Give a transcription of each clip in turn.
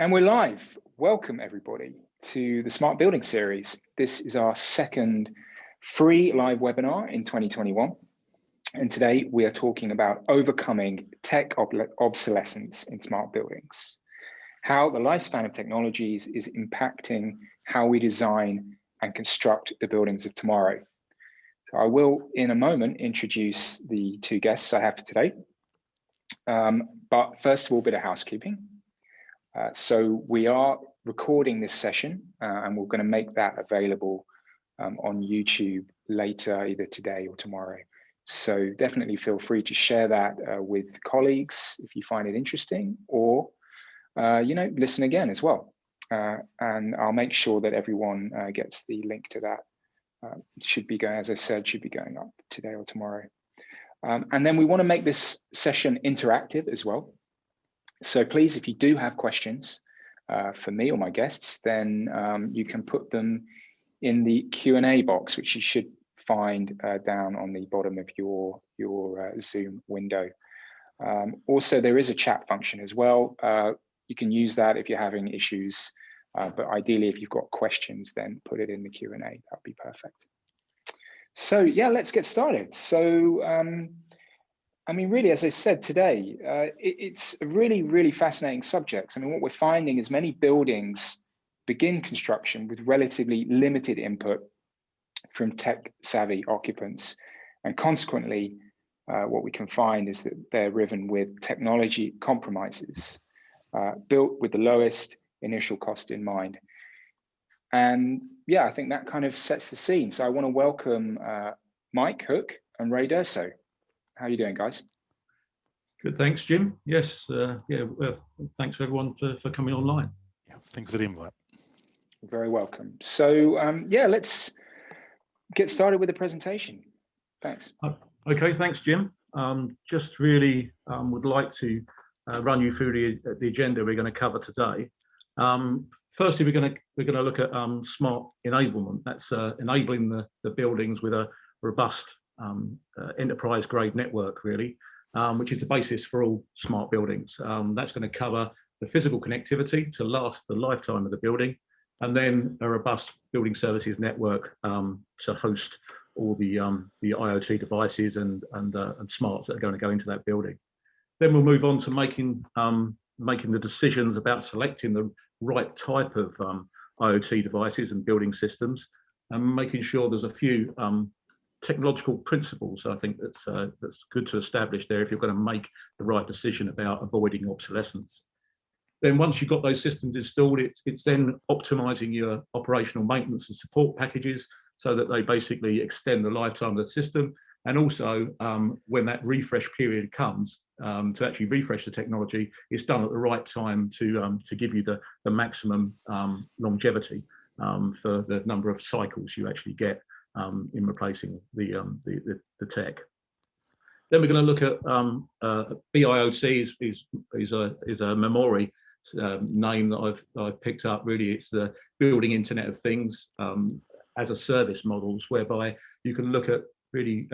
And we're live. Welcome everybody to the Smart Building series. This is our second free live webinar in 2021. And today we are talking about overcoming tech obsolescence in smart buildings, how the lifespan of technologies is impacting how we design and construct the buildings of tomorrow. So I will, in a moment, introduce the two guests I have for today. But first of all, a bit of housekeeping. So we are recording this session and we're going to make that available on YouTube later, either today or tomorrow. So definitely feel free to share that with colleagues if you find it interesting, or listen again as well. And I'll make sure that everyone gets the link to that. Should be going, as I said, should be going up today or tomorrow. And then we want to make this session interactive as well. So please, if you do have questions for me or my guests, then you can put them in the Q&A box, which you should find down on the bottom of your Zoom window. Also, there is a chat function as well. You can use that if you're having issues, but ideally, if you've got questions, then put it in the Q&A. That'd be perfect. So yeah, let's get started. So, I mean, really, as I said today, it's a really fascinating subject. I mean, what we're finding is many buildings begin construction with relatively limited input from tech-savvy occupants. And consequently, what we can find is that they're riven with technology compromises, built with the lowest initial cost in mind. And yeah, I think that kind of sets the scene. So I want to welcome Mike Hook and Ray Durso. How are you doing, guys? Good, thanks, Jim. Yes, thanks for everyone for coming online. Yeah, thanks for the invite. You're very welcome. So yeah, let's get started with the presentation. Thanks. Okay, thanks, Jim. Just really would like to run you through the agenda we're going to cover today. Firstly, we're going to look at smart enablement. That's enabling the buildings with a robust enterprise-grade network, really, which is the basis for all smart buildings. That's going to cover the physical connectivity to last the lifetime of the building, and then a robust building services network to host all the IoT devices and smarts that are going to go into that building. Then we'll move on to making the decisions about selecting the right type of IoT devices and building systems, and making sure there's a few technological principles I think that's good to establish there if you're going to make the right decision about avoiding obsolescence. Then once you've got those systems installed, it's then optimizing your operational maintenance and support packages so that they basically extend the lifetime of the system. And also when that refresh period comes to actually refresh the technology, it's done at the right time to give you the maximum longevity for the number of cycles you actually get in replacing the tech. Then we're going to look at BIoT is a Memoori name that I've picked up. Really, it's the building Internet of Things as a service models, whereby you can look at really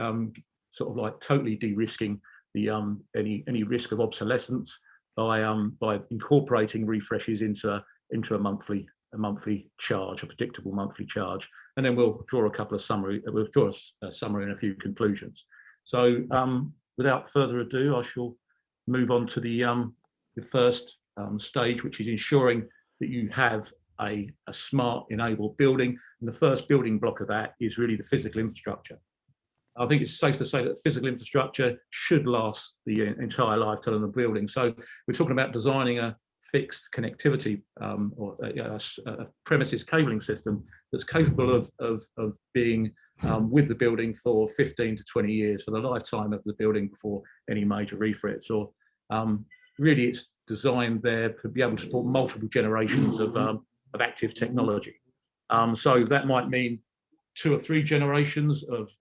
sort of like totally de-risking the any risk of obsolescence by incorporating refreshes into a monthly charge, a predictable monthly charge, and then we'll draw a summary and a few conclusions. So without further ado, I shall move on to the first stage, which is ensuring that you have a smart enabled building. And the first building block of that is really the physical infrastructure. I think it's safe to say that physical infrastructure should last the entire lifetime of the building. So we're talking about designing a fixed connectivity or a premises cabling system that's capable of being with the building for 15 to 20 years, for the lifetime of the building before any major refits. Or really, it's designed there to be able to support multiple generations of active technology. So that might mean 2 or 3 generations of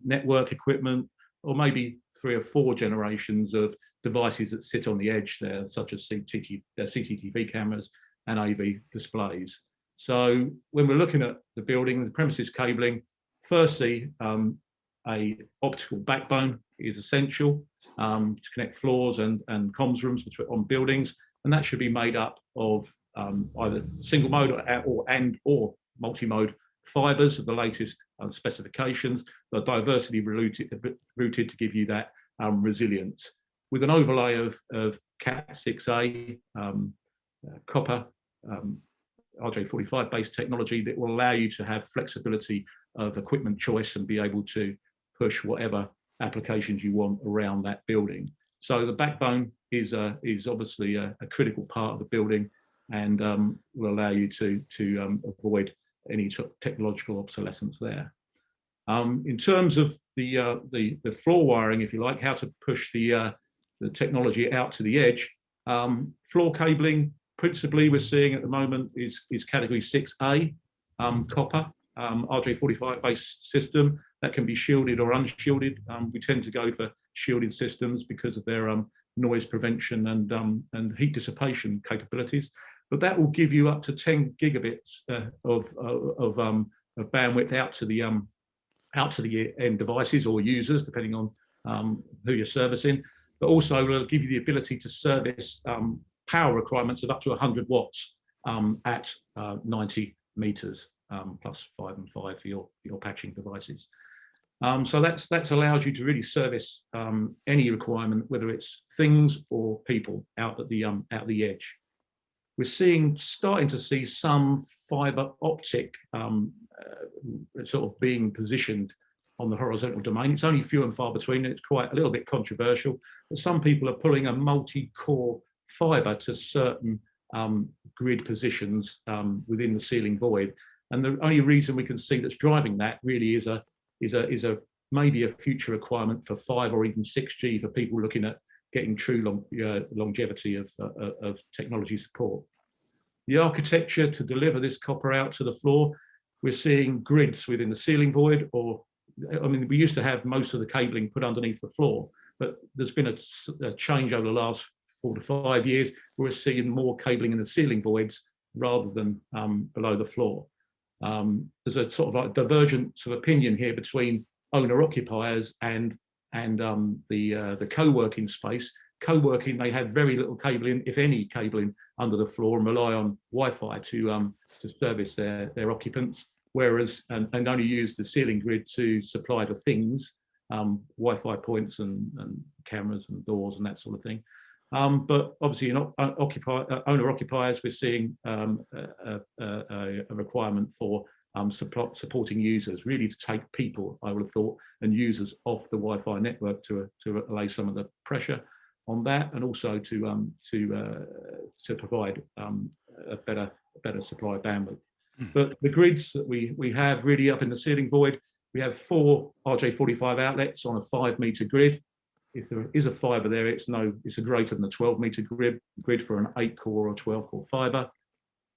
network equipment, or maybe 3 or 4 generations of devices that sit on the edge there, such as CCTV cameras and AV displays. So when we're looking at the building, the premises cabling, firstly, a optical backbone is essential to connect floors and comms rooms on buildings, and that should be made up of either single mode or multi-mode fibers of the latest specifications that are diversity routed to give you that resilience, with an overlay of Cat6a copper RJ45 based technology that will allow you to have flexibility of equipment choice and be able to push whatever applications you want around that building. So the backbone is obviously a critical part of the building, and will allow you to avoid any technological obsolescence there. In terms of the floor wiring, if you like, how to push the technology out to the edge, floor cabling principally we're seeing at the moment is category 6A copper RJ45 based system that can be shielded or unshielded. We tend to go for shielded systems because of their noise prevention and heat dissipation capabilities. But that will give you up to 10 gigabits of bandwidth out to the end devices or users, depending on who you're servicing. But also will give you the ability to service power requirements of up to 100 watts at 90 meters, plus 5 and 5 for your patching devices. So that's allowed you to really service any requirement, whether it's things or people out at the edge. We're starting to see some fiber optic sort of being positioned on the horizontal domain. It's only few and far between. It's quite a little bit controversial, but some people are pulling a multi-core fiber to certain grid positions within the ceiling void. And the only reason we can see that's driving that really is maybe a future requirement for 5 or even 6G for people looking at getting true longevity of technology support. The architecture to deliver this copper out to the floor, we're seeing grids within the ceiling void, or I mean, we used to have most of the cabling put underneath the floor, but there's been a change over the last 4 to 5 years. We're seeing more cabling in the ceiling voids rather than below the floor. There's a sort of like divergence of opinion here between owner-occupiers and the co-working space. Co-working, they have very little cabling, if any cabling, under the floor, and rely on Wi-Fi to service their occupants, whereas and only use the ceiling grid to supply the things, Wi-Fi points and cameras and doors and that sort of thing. But obviously, owner-occupiers, we're seeing a requirement for supporting users, really to take people, I would have thought, and users off the Wi-Fi network to allay some of the pressure on that, and also to provide a better supply of bandwidth. But the grids that we have really up in the ceiling void, we have 4 RJ45 outlets on a 5-meter grid. If there is a fiber there, it's a greater than a 12-meter grid for an 8-core or 12-core fiber.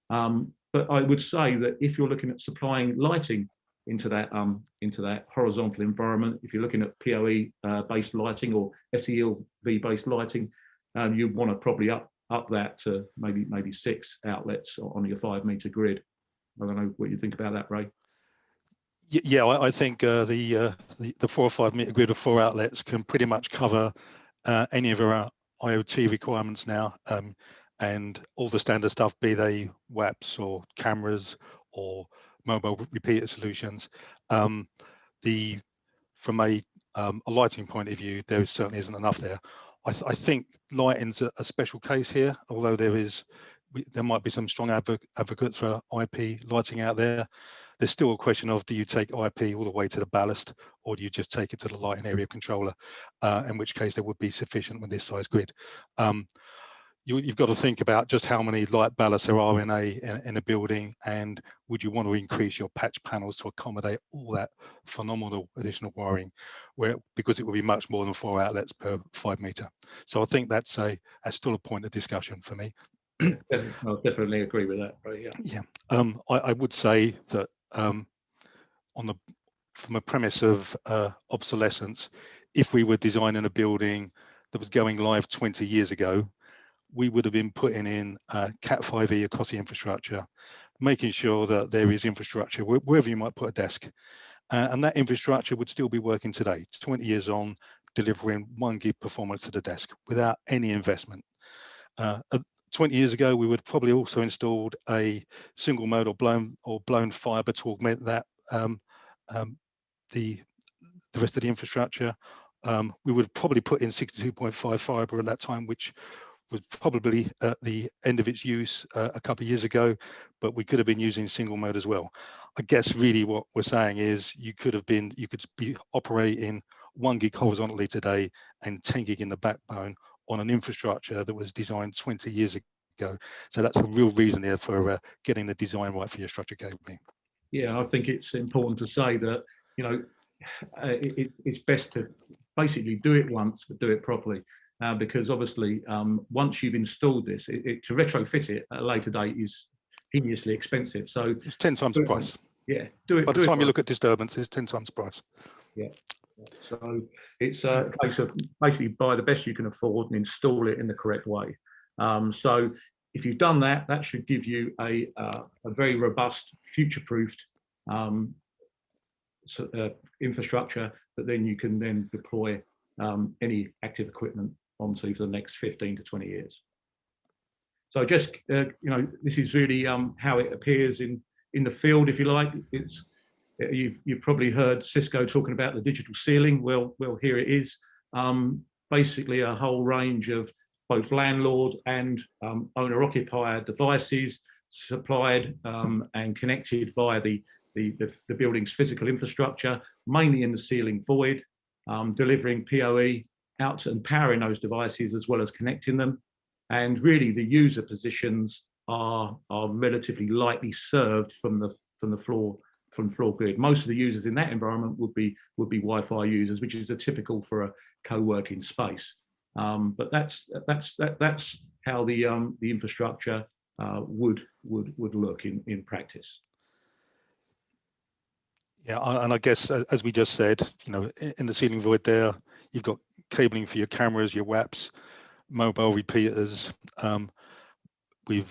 But I would say that if you're looking at supplying lighting into that horizontal environment, if you're looking at PoE based lighting or SELV based lighting, you'd want to probably up that to maybe 6 outlets on your 5-meter grid. I don't know what you think about that, Ray. Yeah, I think the 4 or 5 meter grid of 4 outlets can pretty much cover any of our IoT requirements now, and all the standard stuff, be they WAPs or cameras or mobile repeater solutions. From a lighting point of view, there certainly isn't enough there. I think lighting's a special case here, although there might be some strong advocates for IP lighting out there. There's still a question of, do you take IP all the way to the ballast, or do you just take it to the lighting area controller, in which case there would be sufficient with this size grid. You've got to think about just how many light ballasts there are in a building, and would you want to increase your patch panels to accommodate all that phenomenal additional wiring, because it will be much more than 4 outlets per 5 meter. So I think that's still a point of discussion for me. I'll definitely agree with that, right? Yeah. I would say that from a premise of obsolescence, if we were designing a building that was going live 20 years ago, we would have been putting in Cat5e across the infrastructure, making sure that there is infrastructure wherever you might put a desk, and that infrastructure would still be working today, 20 years on, delivering 1 gig performance to the desk without any investment. 20 years ago, we would probably also installed a single mode or blown fiber to augment that the rest of the infrastructure. We would probably put in 62.5 fiber at that time, which was probably at the end of its use a couple of years ago, but we could have been using single mode as well. I guess really what we're saying is you could be operating 1 gig horizontally today and 10 gig in the backbone on an infrastructure that was designed 20 years ago. So that's a real reason there for getting the design right for your structured cabling. Yeah, I think it's important to say that, you know, it's best to basically do it once, but do it properly. Because obviously, once you've installed this, to retrofit it at a later date is hideously expensive. So it's 10 times the price. Yeah, do it. By the time you look at disturbance, it's 10 times the price. Yeah. So it's a case of basically buy the best you can afford and install it in the correct way. So if you've done that, that should give you a very robust, future-proofed infrastructure that then you can then deploy any active equipment onto for the next 15 to 20 years. So just, you know, this is really how it appears in the field, if you like. It's you've probably heard Cisco talking about the digital ceiling. Well, here it is. Basically a whole range of both landlord and owner-occupier devices supplied and connected via the building's physical infrastructure, mainly in the ceiling void, delivering PoE out and powering those devices as well as connecting them. And really the user positions are relatively lightly served from the floor grid. Most of the users in that environment would be Wi-Fi users, which is a typical for a co-working space. But that's how the infrastructure would look in practice. Yeah, and I guess as we just said, you know, in the ceiling void there, you've got cabling for your cameras, your WAPs, mobile repeaters. We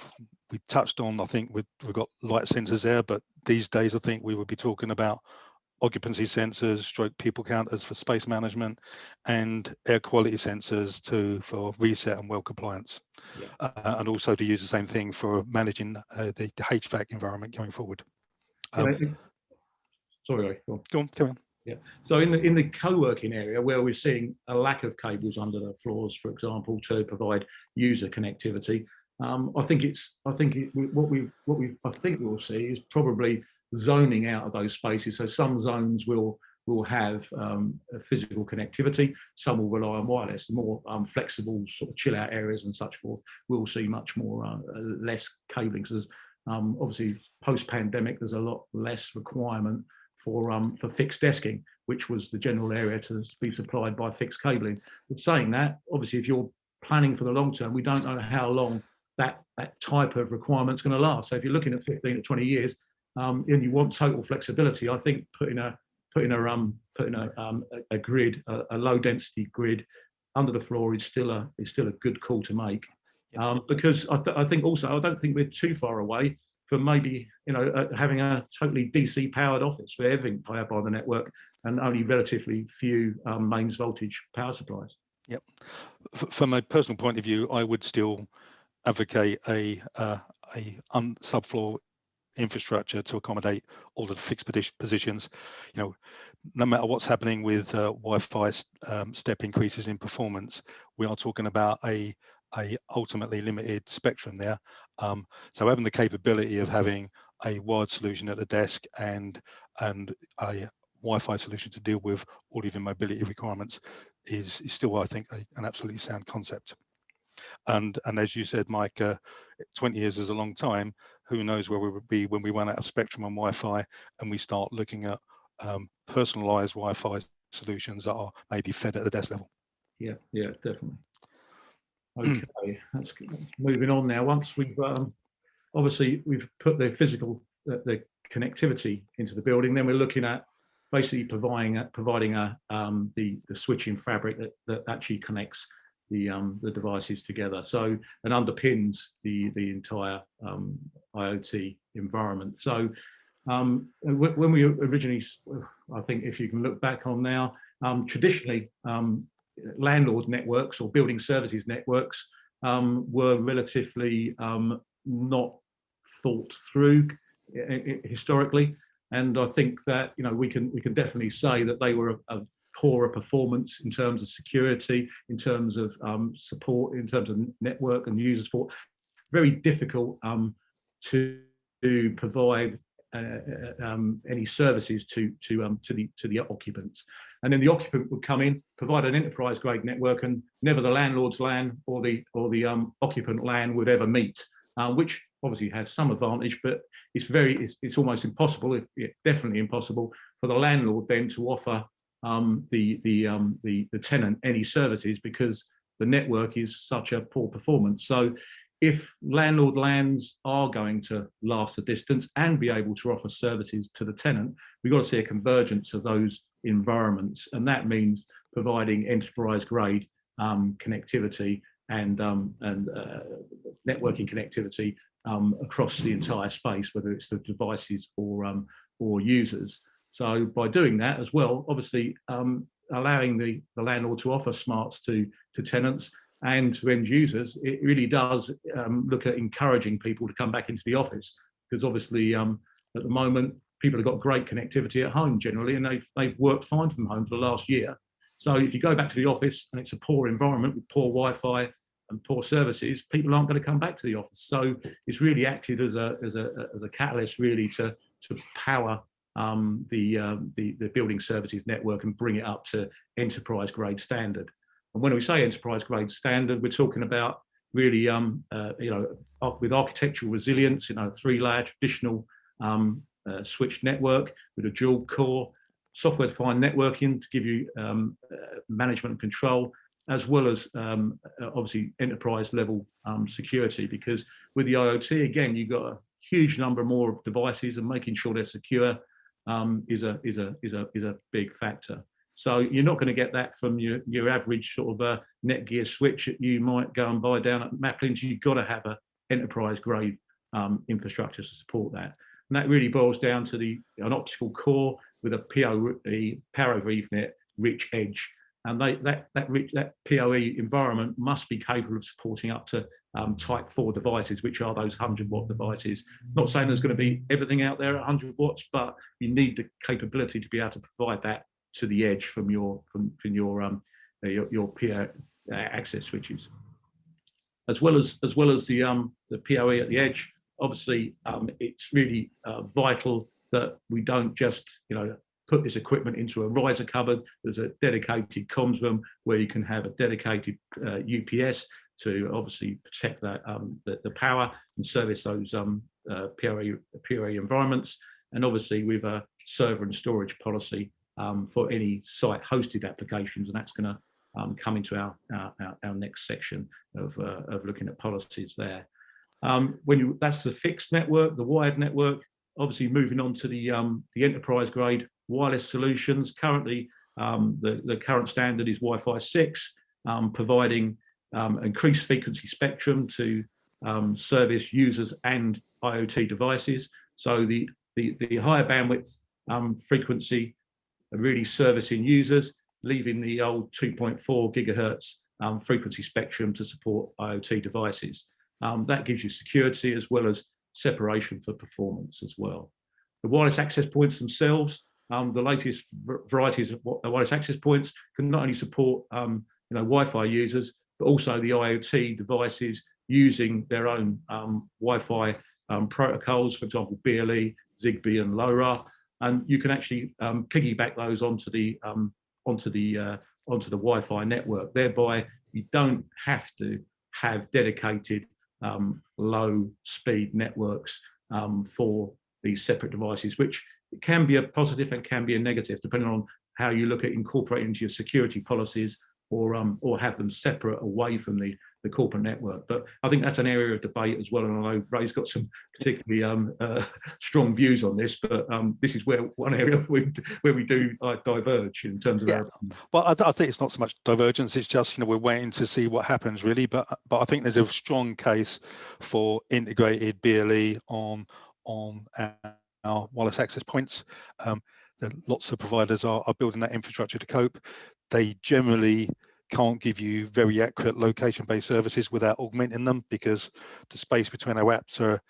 touched on, I think we've got light sensors there, but these days I think we would be talking about occupancy sensors, stroke people counters for space management, and air quality sensors for reset and well compliance. Yeah. And also to use the same thing for managing the HVAC environment going forward. Sorry, go on, carry on. Yeah. So in the co-working area where we're seeing a lack of cables under the floors, for example, to provide user connectivity, I think we'll see is probably zoning out of those spaces. So some zones will have physical connectivity, some will rely on wireless. The more flexible sort of chill out areas and such forth, we'll see much more less cabling. So obviously post-pandemic, there's a lot less requirement for fixed desking, which was the general area to be supplied by fixed cabling. But saying that, obviously, if you're planning for the long term, we don't know how long that type of requirement is going to last. So if you're looking at 15 to 20 years, and you want total flexibility, I think putting a grid, a low density grid under the floor is still a good call to make. Because I think also I don't think we're too far away from maybe, you know, having a totally DC powered office where everything powered by the network and only relatively few mains voltage power supplies. Yep. From a personal point of view, I would still advocate a subfloor infrastructure to accommodate all of the fixed positions. You know, no matter what's happening with Wi-Fi step increases in performance, we are talking about a ultimately limited spectrum there. So having the capability of having a wired solution at the desk and a Wi-Fi solution to deal with all of your mobility requirements is still, I think, an absolutely sound concept. And as you said, Mike, 20 years is a long time. Who knows where we would be when we run out of spectrum on Wi-Fi and we start looking at personalized Wi-Fi solutions that are maybe fed at the desk level. Yeah, definitely. Okay, that's moving on now. Once we've obviously we've put the physical the connectivity into the building, then we're looking at basically providing the switching fabric that actually connects the devices together, so and underpins the entire IoT environment. So when we originally, I think if you can look back on now, traditionally landlord networks or building services networks were relatively not thought through historically, and I think that we can definitely say that they were a poorer performance in terms of security, in terms of support, in terms of network and user support. Very difficult to provide any services to the occupants. And then the occupant would come in, provide an enterprise grade network, and never the landlord's LAN or the occupant LAN would ever meet, which obviously has some advantage, but it's almost impossible, definitely impossible, for the landlord then to offer the tenant any services, because the network is such a poor performance. So if landlord LANs are going to last a distance and be able to offer services to the tenant, we've got to see a convergence of those environments, and that means providing enterprise grade connectivity and networking connectivity across the entire space, whether it's the devices or users. So by doing that as well, obviously allowing the landlord to offer smarts to tenants and to end users, it really does look at encouraging people to come back into the office, because obviously at the moment people have got great connectivity at home generally, and they've worked fine from home for the last year. So if you go back to the office and it's a poor environment with poor Wi-Fi and poor services, people aren't going to come back to the office. So it's really acted as a catalyst really to power the building services network and bring it up to enterprise grade standard. And when we say enterprise grade standard, we're talking about really, with architectural resilience, 3-layer traditional switched network with a dual core, software defined networking to give you management and control, as well as obviously enterprise level security, because with the IoT, again, you've got a huge number more of devices, and making sure they're secure is a big factor. So you're not going to get that from your average sort of Netgear switch that you might go and buy down at Maplins. You've got to have an enterprise grade infrastructure to support that. And that really boils down to an optical core with a Power over Ethernet rich edge. And that PoE environment must be capable of supporting up to type 4 devices, which are those 100-watt devices. Not saying there's going to be everything out there at 100 watts, but you need the capability to be able to provide that to the edge from your PoE access switches, as well as the PoE at the edge. Obviously, it's really vital that we don't just put this equipment into a riser cupboard. There's a dedicated comms room where you can have a dedicated UPS to obviously protect that the power and service those PoE environments, and obviously with a server and storage policy for any site hosted applications, and that's going to come into our next section of looking at policies there. That's the fixed network, the wired network. Obviously, moving on to the enterprise grade wireless solutions. Currently, the current standard is Wi-Fi 6, providing increased frequency spectrum to service users and IoT devices. So the higher bandwidth frequency really servicing users, leaving the old 2.4 gigahertz frequency spectrum to support IoT devices. That gives you security as well as separation for performance as well. The wireless access points themselves, the latest varieties of wireless access points can not only support Wi-Fi users, but also the IoT devices using their own Wi-Fi protocols, for example, BLE, Zigbee, and LoRa. And you can actually piggyback those onto the Wi-Fi network. Thereby, you don't have to have dedicated low-speed networks for these separate devices, which can be a positive and can be a negative, depending on how you look at incorporating into your security policies, or have them separate away from the corporate network. But I think that's an area of debate as well, and I know Ray's got some particularly strong views on this, but this is one area where we do diverge in terms of our... Well, I think it's not so much divergence, it's just we're waiting to see what happens really, but I think there's a strong case for integrated BLE on our wireless access points. Lots of providers are building that infrastructure to cope. They generally can't give you very accurate location-based services without augmenting them, because the space between our WAPs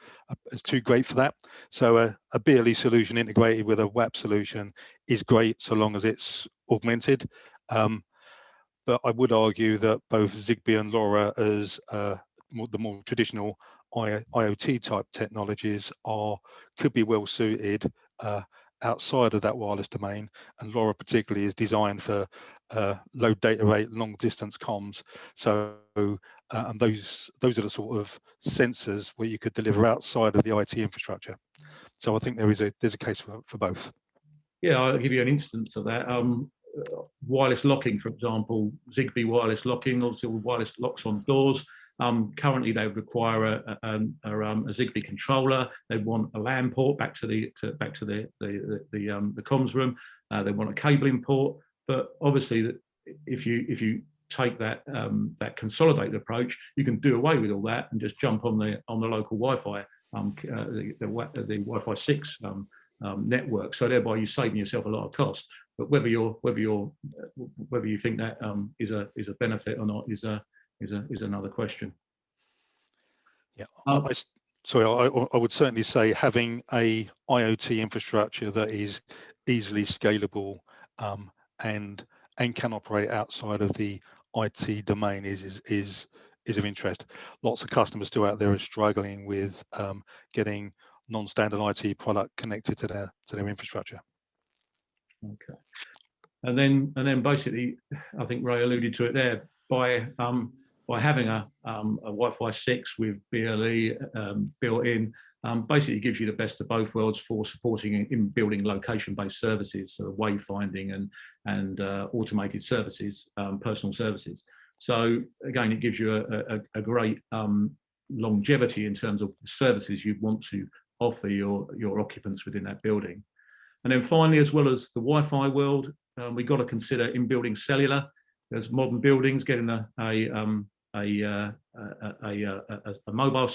is too great for that. So a BLE solution integrated with a WAP solution is great so long as it's augmented. But I would argue that both Zigbee and LoRa, as the more traditional IoT type technologies, could be well suited outside of that wireless domain, and LoRa particularly is designed for low data rate, long distance comms. So and those are the sort of sensors where you could deliver outside of the IT infrastructure. So I think there's a case for both. Yeah, I'll give you an instance of that. Wireless locking, for example, Zigbee wireless locking, obviously wireless locks on doors. Currently, they would require a Zigbee controller. They want a LAN port back to the comms room. They want a cabling port. But obviously, if you take that consolidated approach, you can do away with all that and just jump on the local Wi-Fi, the Wi-Fi 6 network. So thereby, you're saving yourself a lot of cost. But whether you think that is a benefit or not is another question. Yeah, I would certainly say having a IoT infrastructure that is easily scalable and can operate outside of the IT domain is of interest. Lots of customers still out there are struggling with getting non-standard IT product connected to their infrastructure. Okay, and then basically, I think Ray alluded to it there, by having a Wi-Fi 6 with BLE built in, basically gives you the best of both worlds for supporting in building location-based services, so wayfinding and automated services, personal services. So again, it gives you a great longevity in terms of the services you want to offer your occupants within that building. And then finally, as well as the Wi-Fi world, we've got to consider in-building cellular. There's modern buildings getting a mobile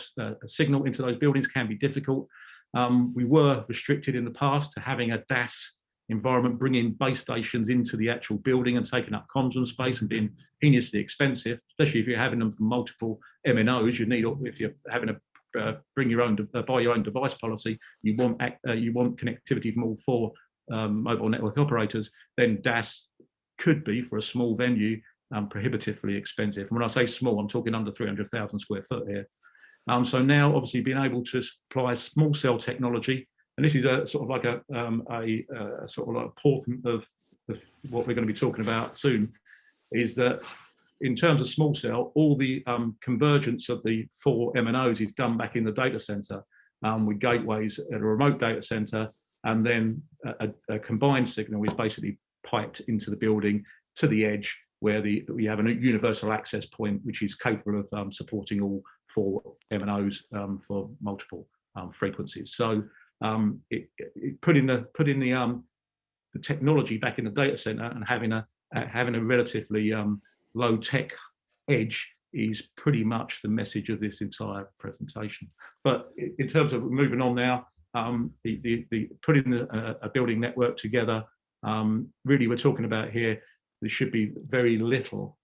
signal into those buildings can be difficult. We were restricted in the past to having a DAS environment, bringing base stations into the actual building and taking up comms room space and being heinously expensive, especially if you're having them from multiple MNOs. If you're having to buy your own device policy, you want connectivity from all four mobile network operators, then DAS could be, for a small venue, prohibitively expensive. And when I say small, I'm talking under 300,000 square foot here. So now, obviously, being able to supply small cell technology, and this is a sort of like a portent of what we're going to be talking about soon, is that in terms of small cell, all the convergence of the four MNOs is done back in the data center with gateways at a remote data center, and then a combined signal is basically piped into the building to the edge, where we have a universal access point which is capable of supporting all four MNOs for multiple frequencies. So putting the technology back in the data center and having a relatively low tech edge is pretty much the message of this entire presentation. But in terms of moving on now, putting a building network together, really we're talking about here, there should be very little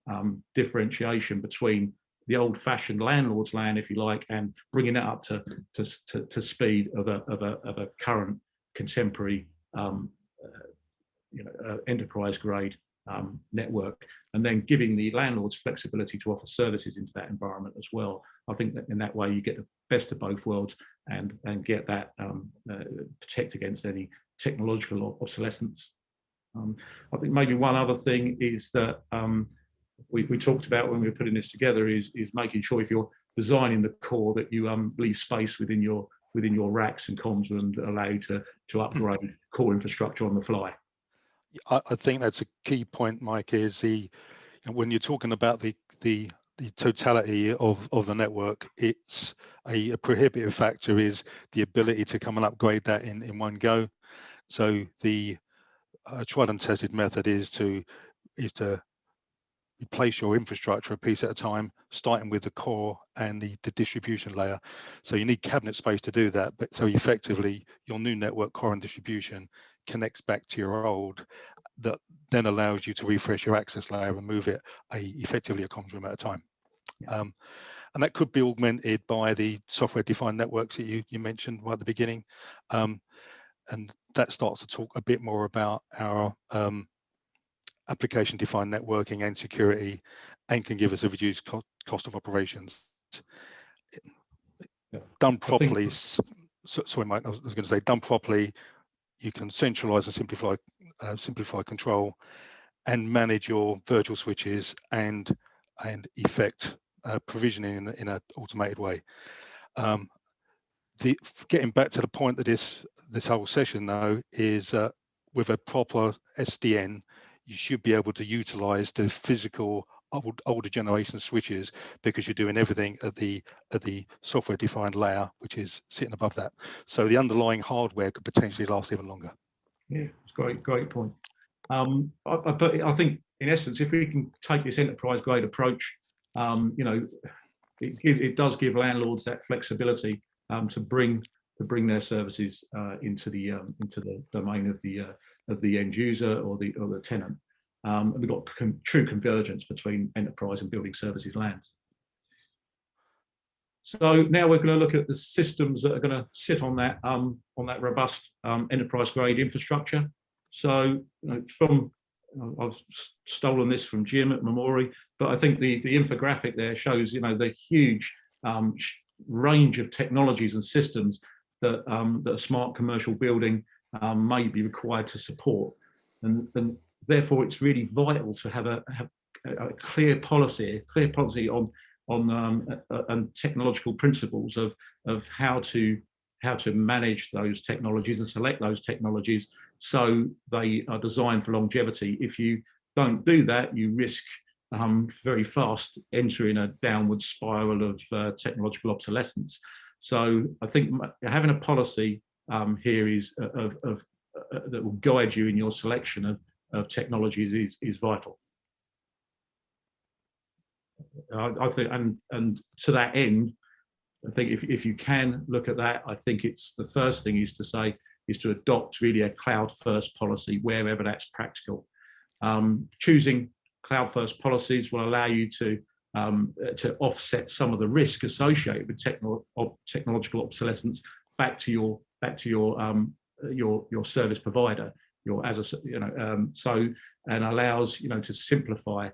differentiation between the old-fashioned landlord's LAN, if you like, and bringing it up to speed of a current contemporary enterprise-grade network, and then giving the landlords flexibility to offer services into that environment as well. I think that in that way you get the best of both worlds and get that protect against any technological obsolescence. I think maybe one other thing is that we talked about when we were putting this together is making sure, if you're designing the core, that you leave space within your racks and comms rooms that allow you to upgrade core infrastructure on the fly. I think that's a key point, Mike, is when you're talking about the totality of the network, it's a prohibitive factor is the ability to come and upgrade that in one go. So the tried and tested method is to replace your infrastructure a piece at a time, starting with the core and the distribution layer. So you need cabinet space to do that, but so effectively your new network core and distribution connects back to your old, that then allows you to refresh your access layer and move it effectively a comms room at a time. And that could be augmented by the software-defined networks that you mentioned right at the beginning. And that starts to talk a bit more about our application-defined networking and security, and can give us a reduced cost of operations. Done properly, sorry, Mike, I was going to say, done properly, you can centralize and simplify control and manage your virtual switches and effect provisioning in an automated way. Getting back to the point of this whole session though is with a proper SDN, you should be able to utilize the physical older generation switches, because you're doing everything at the software defined layer, which is sitting above that. So the underlying hardware could potentially last even longer. Yeah, it's great point. But I think in essence, if we can take this enterprise grade approach, you know, it does give landlords that flexibility to bring their services into the domain of the end user or the tenant. And we've got true convergence between enterprise and building services lands. So now we're going to look at the systems that are going to sit on that robust enterprise grade infrastructure. So I've stolen this from Jim at Memoori, but I think the infographic there shows, you know, the huge range of technologies and systems that a smart commercial building may be required to support, and therefore it's really vital to have a clear policy on and technological principles of how to manage those technologies and select those technologies so they are designed for longevity. If you don't do that, you risk very fast entering a downward spiral of technological obsolescence. So I think having a policy here is that will guide you in your selection of technologies is vital. I think, and to that end, I think if you can look at that, I think it's the first thing is to adopt really a cloud-first policy wherever that's practical. Choosing cloud-first policies will allow you to offset some of the risk associated with technological obsolescence back to your service provider, and allows to simplify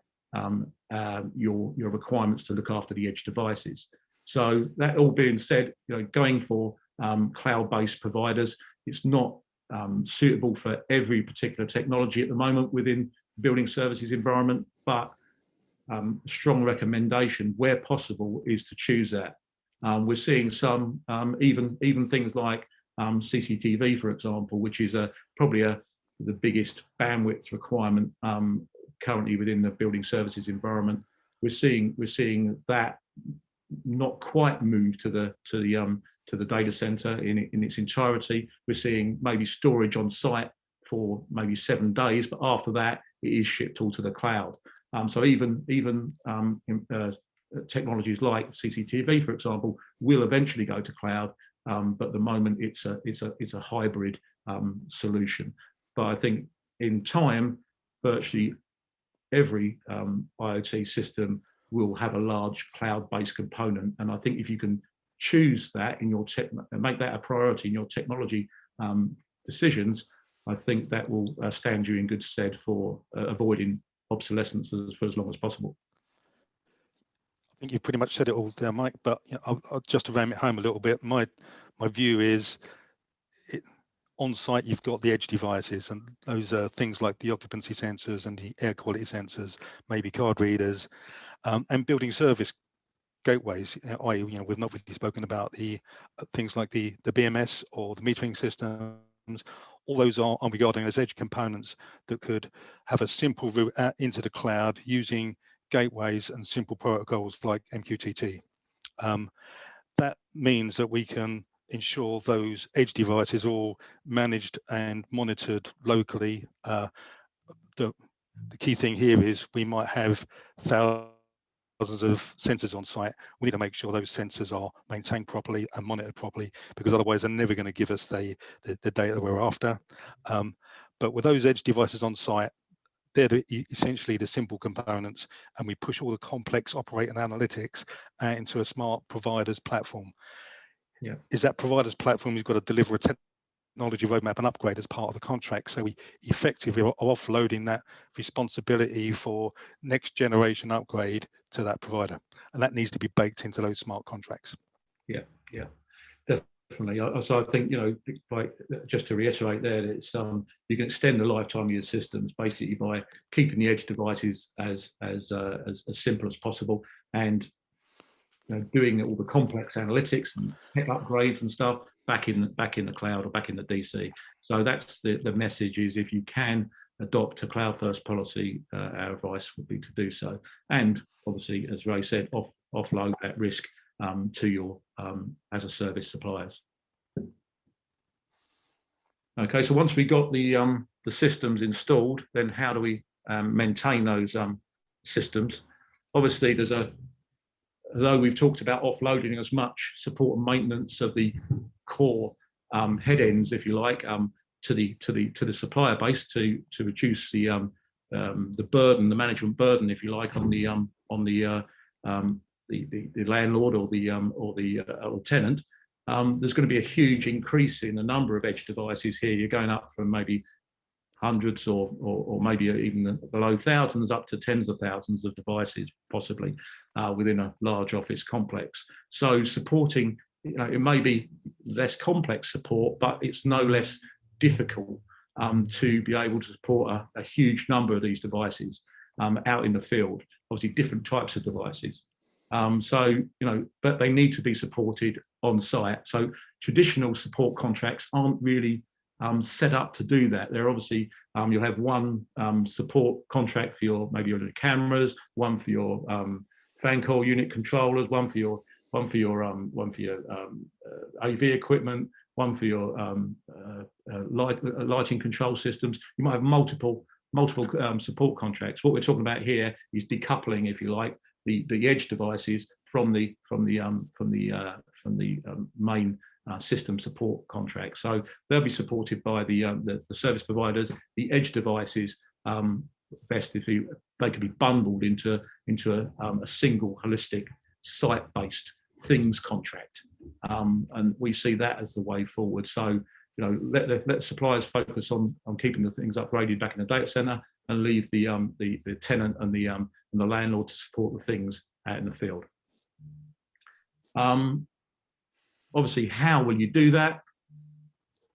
your requirements to look after the edge devices. So that all being said, going for cloud-based providers, it's not suitable for every particular technology at the moment within building services environment, but strong recommendation where possible is to choose that. We're seeing some even things like CCTV, for example, which is probably the biggest bandwidth requirement currently within the building services environment. We're seeing that not quite move to the data center in its entirety. We're seeing maybe storage on site for maybe 7 days, but after that it is shipped all to the cloud. So even technologies like CCTV, for example, will eventually go to cloud, but at the moment it's a hybrid solution. But I think in time, virtually every IoT system will have a large cloud-based component, and I think if you can choose that in your make that a priority in your technology decisions, I think that will stand you in good stead for avoiding obsolescence for as long as possible. I think you've pretty much said it all there, Mike, but I'll just to ram it home a little bit, my view is on site you've got the edge devices, and those are things like the occupancy sensors and the air quality sensors, maybe card readers, and building service gateways. We've not really spoken about the things like the BMS or the metering systems. All those are regarding as edge components that could have a simple route out into the cloud using gateways and simple protocols like MQTT. That means that we can ensure those edge devices are all managed and monitored locally. The key thing here is we might have thousands of sensors on site. We need to make sure those sensors are maintained properly and monitored properly, because otherwise they're never going to give us the data that we're after. But with those edge devices on site, they're essentially the simple components, and we push all the complex operating analytics into a smart provider's platform. Yeah. Is that provider's platform, you've got to deliver a technology roadmap and upgrade as part of the contract. So we effectively are offloading that responsibility for next generation upgrade to that provider. And that needs to be baked into those smart contracts. Yeah, yeah, definitely. So I think, like, just to reiterate there, that it's you can extend the lifetime of your systems basically by keeping the edge devices as simple as possible, and doing all the complex analytics and tech upgrades and stuff back in the cloud or back in the DC. So that's the message, is if you can adopt a cloud first policy, our advice would be to do so. And obviously, as Ray said, offload that risk to your as a service suppliers. Okay, so once we got the systems installed, then how do we maintain those systems? Obviously, although we've talked about offloading as much support and maintenance of the core head ends, if you like, to the supplier base to reduce the burden, the management burden, if you like, on the landlord or the tenant. There's going to be a huge increase in the number of edge devices here. You're going up from maybe hundreds or maybe even below thousands up to tens of thousands of devices, possibly within a large office complex. So supporting, it may be less complex support, but it's no less difficult to be able to support a huge number of these devices out in the field. Obviously, different types of devices. But they need to be supported on site. So traditional support contracts aren't really set up to do that. They're obviously, you'll have one support contract for maybe your cameras, one for your fan coil unit controllers, one for your AV equipment, one for your lighting control systems. You might have multiple support contracts. What we're talking about here is decoupling, if you like, the edge devices from the main system support contract. So they'll be supported by the service providers. The edge devices, best if they could be bundled into a single holistic site-based things contract, and we see that as the way forward. So let suppliers focus on keeping the things upgraded back in the data center, and leave the tenant and the landlord to support the things out in the field. Obviously, how will you do that?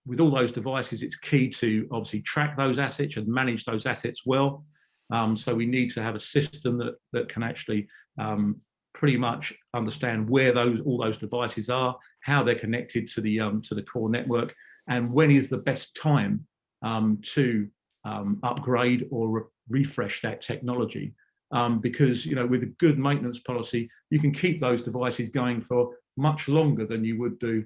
With all those devices, it's key to obviously track those assets and manage those assets well. So we need to have a system that can actually pretty much understand where all those devices are, how they're connected to the core network, and when is the best time to upgrade or refresh that technology. Because with a good maintenance policy, you can keep those devices going for much longer than you would do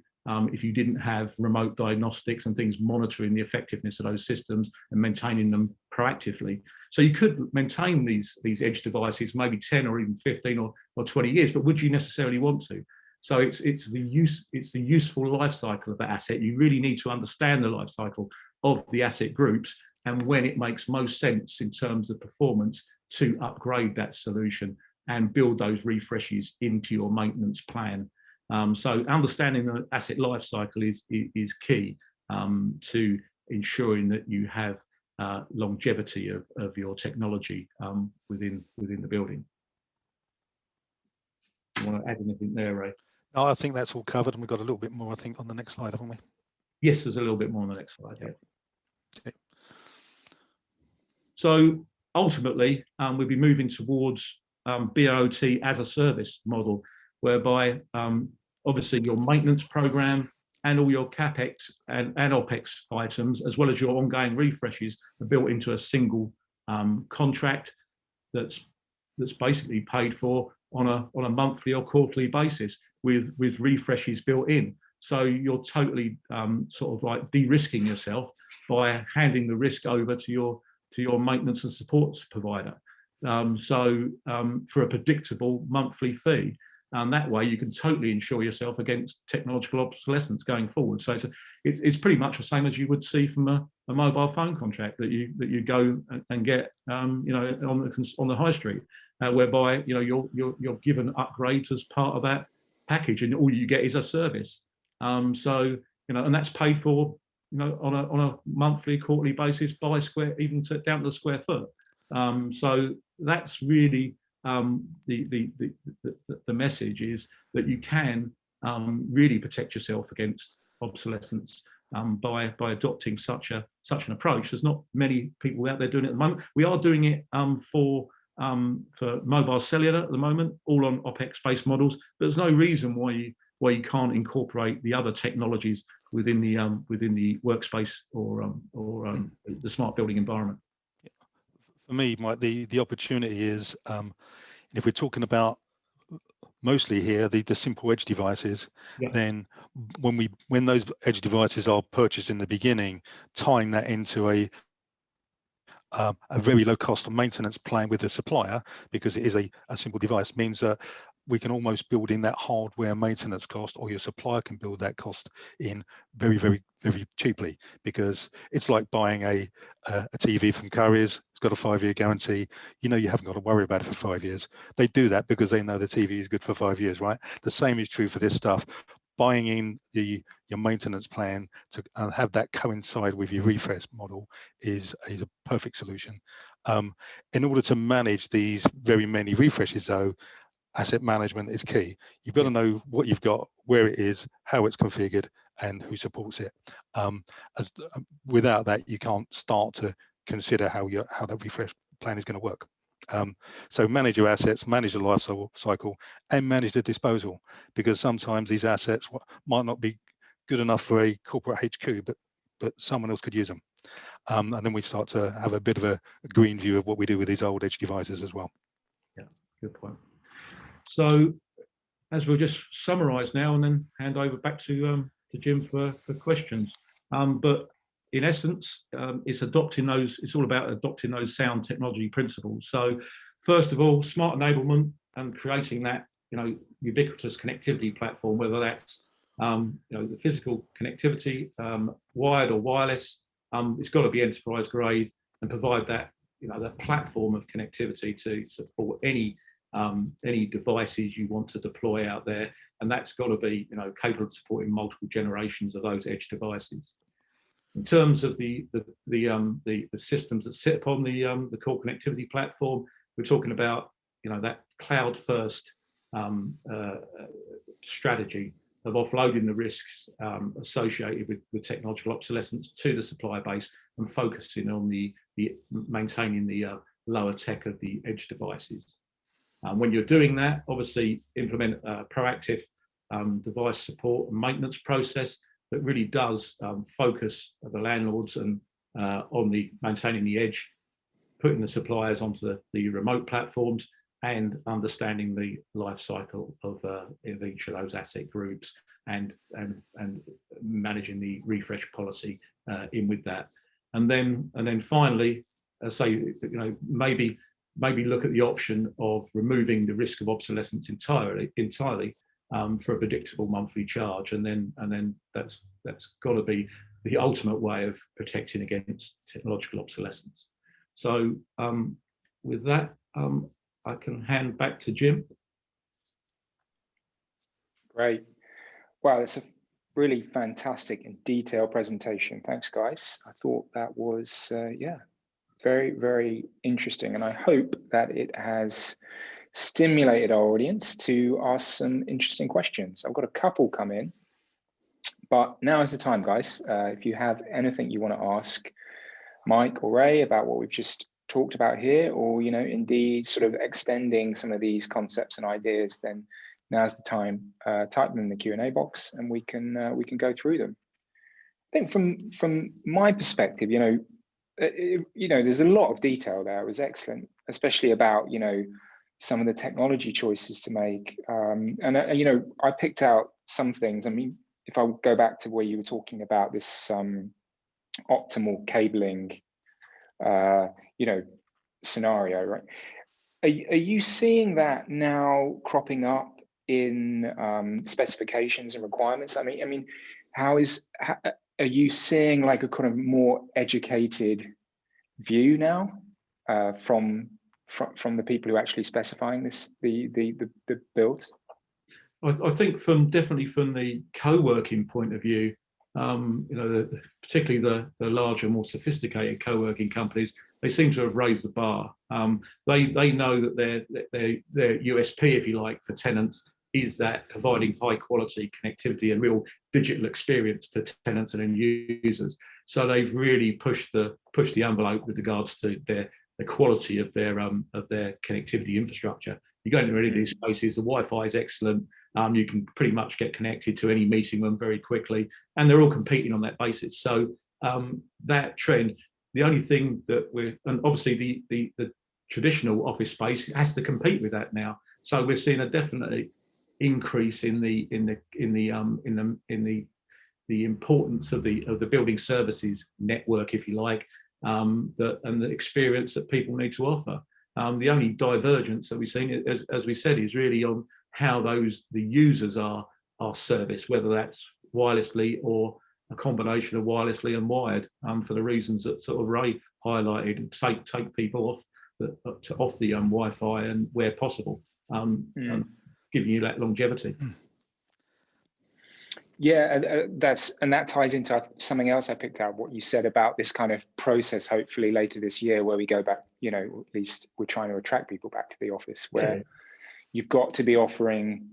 if you didn't have remote diagnostics and things monitoring the effectiveness of those systems and maintaining them proactively. So you could maintain these edge devices maybe 10 or even 15 or 20 years, but would you necessarily want to? So it's the useful life cycle of the asset. You really need to understand the life cycle of the asset groups and when it makes most sense in terms of performance to upgrade that solution and build those refreshes into your maintenance plan. So understanding the asset life cycle is key to ensuring that you have longevity of your technology within the building. You want to add anything there, Ray? No, I think that's all covered, and we've got a little bit more, I think, on the next slide, haven't we? Yes, there's a little bit more on the next slide. Yep. Yeah. So ultimately, we'll be moving towards BOT as a service model, whereby obviously your maintenance program and all your CapEx and OpEx items, as well as your ongoing refreshes, are built into a single contract that's basically paid for on a monthly or quarterly basis with refreshes built in. So you're totally sort of like de-risking yourself by handing the risk over to your maintenance and support provider. For a predictable monthly fee. That way you can totally insure yourself against technological obsolescence going forward. So it's pretty much the same as you would see from a mobile phone contract that you go and get on the high street, whereby you're given upgrades as part of that package, and all you get is a service. So and that's paid for on a monthly, quarterly basis by square, even down to the square foot. So that's really the message, is that you can really protect yourself against obsolescence by adopting such an approach. There's not many people out there doing it at the moment. We are doing it for mobile cellular at the moment, all on OPEX-based models. But there's no reason why you can't incorporate the other technologies within the workspace or the smart building environment. For me, the opportunity is, if we're talking about mostly here the simple edge devices, yeah, then when those edge devices are purchased in the beginning, tying that into a very low cost maintenance plan with the supplier, because it is a simple device, means that we can almost build in that hardware maintenance cost, or your supplier can build that cost in very, very, very cheaply, because it's like buying a TV from Currys. It's got a 5-year guarantee. You haven't got to worry about it for 5 years. They do that because they know the TV is good for 5 years, right? The same is true for this stuff. Buying in your maintenance plan to have that coincide with your refresh model is a perfect solution. In order to manage these very many refreshes, though, asset management is key. You've got to know what you've got, where it is, how it's configured, and who supports it. Without that, you can't start to consider how that refresh plan is going to work. So manage your assets, manage the life cycle, and manage the disposal, because sometimes these assets might not be good enough for a corporate HQ, but someone else could use them. And then we start to have a bit of a green view of what we do with these old edge devices as well. Yeah, good point. So as we'll just summarize now and then hand over back to Jim for questions. But in essence, it's all about adopting those sound technology principles. So first of all, smart enablement and creating that ubiquitous connectivity platform, whether that's the physical connectivity, wired or wireless. It's got to be enterprise grade and provide that that platform of connectivity to support any devices you want to deploy out there, and that's got to be capable of supporting multiple generations of those edge devices. In terms of the systems that sit upon the core connectivity platform, we're talking about that cloud first strategy of offloading the risks associated with technological obsolescence to the supply base and focusing on the maintaining the lower tech of the edge devices. When you're doing that, obviously implement a proactive device support and maintenance process that really does focus the landlords and on maintaining the edge, putting the suppliers onto the remote platforms, and understanding the life cycle of each of those asset groups, and managing the refresh policy in with that. And then finally, say maybe look at the option of removing the risk of obsolescence entirely for a predictable monthly charge, and then that's got to be the ultimate way of protecting against technological obsolescence. So with that, I can hand back to Jim. Great. Wow, it's a really fantastic and detailed presentation. Thanks, guys. I thought that was very, very interesting, and I hope that it has stimulated our audience to ask some interesting questions. I've got a couple come in, but now is the time, guys. If you have anything you want to ask Mike or Ray about what we've just talked about here, or indeed sort of extending some of these concepts and ideas, then now's the time. Type them in the Q&A box, and we can go through them. I think from my perspective, there's a lot of detail there. It was excellent, especially about some of the technology choices to make. And I picked out some things. I mean, if I go back to where you were talking about this optimal cabling, scenario, right? Are you seeing that now cropping up in specifications and requirements? I mean, are you seeing like a kind of more educated view now from the people who are actually specifying the builds? I think definitely from the co-working point of view, particularly the larger, more sophisticated co-working companies, they seem to have raised the bar. They know that their USP, if you like, for tenants is that providing high quality connectivity and real digital experience to tenants and end users. So they've really pushed the envelope with regards to the quality of their connectivity infrastructure. You go into any of these spaces, the Wi-Fi is excellent. You can pretty much get connected to any meeting room very quickly, and they're all competing on that basis. So that trend, the only thing that and obviously the traditional office space has to compete with that now. So we're seeing a definitely increase in the importance of the building services network, if you like, and the experience that people need to offer. The only divergence that we've seen, as we said, is really on how the users are serviced, whether that's wirelessly or a combination of wirelessly and wired, for the reasons that sort of Ray highlighted, take people off the Wi-Fi and where possible, giving you that longevity. Yeah, that ties into something else I picked out, what you said about this kind of process, hopefully later this year, where we go back, at least we're trying to attract people back to the office, where you've got to be offering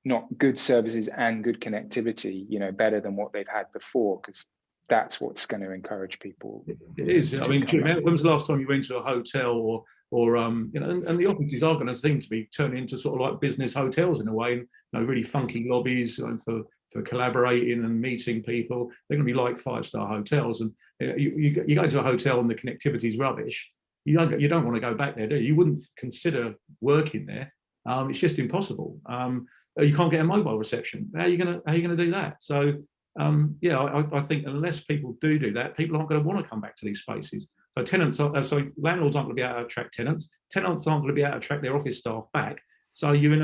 not good services and good connectivity, better than what they've had before, because that's what's going to encourage people. It is. I mean, Jim, when was the last time you went to a hotel or and the offices are going to seem to be turning into sort of like business hotels in a way, really funky lobbies for collaborating and meeting people. They're going to be like 5-star hotels, and you go into a hotel and the connectivity is rubbish. You don't want to go back there, do you? You wouldn't consider working there. It's just impossible. You can't get a mobile reception. How are you going to do that? So I think unless people do that, people aren't going to want to come back to these spaces. So landlords aren't going to be able to attract tenants. Tenants aren't going to be able to attract their office staff back. So you're in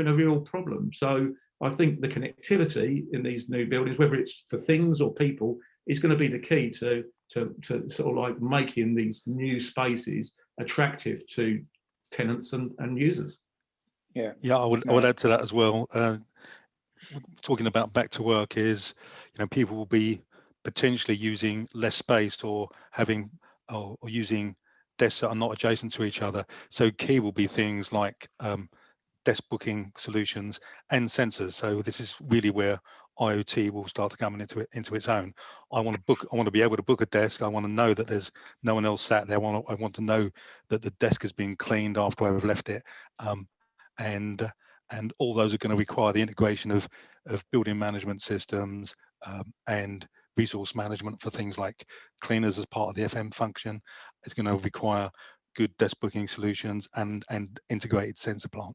a real problem. So I think the connectivity in these new buildings, whether it's for things or people, is going to be the key to sort of like making these new spaces attractive to tenants and users. Yeah, I would add to that as well. Talking about back to work is, people will be potentially using less space or using desks that are not adjacent to each other. So key will be things like desk booking solutions and sensors. So this is really where IoT will start to come into its own. I want to be able to book a desk. I want to know that there's no one else sat there. I want to know that the desk has been cleaned after I've left it. And all those are going to require the integration of building management systems and resource management for things like cleaners as part of the FM function. It's going to require good desk booking solutions and integrated sensor plant.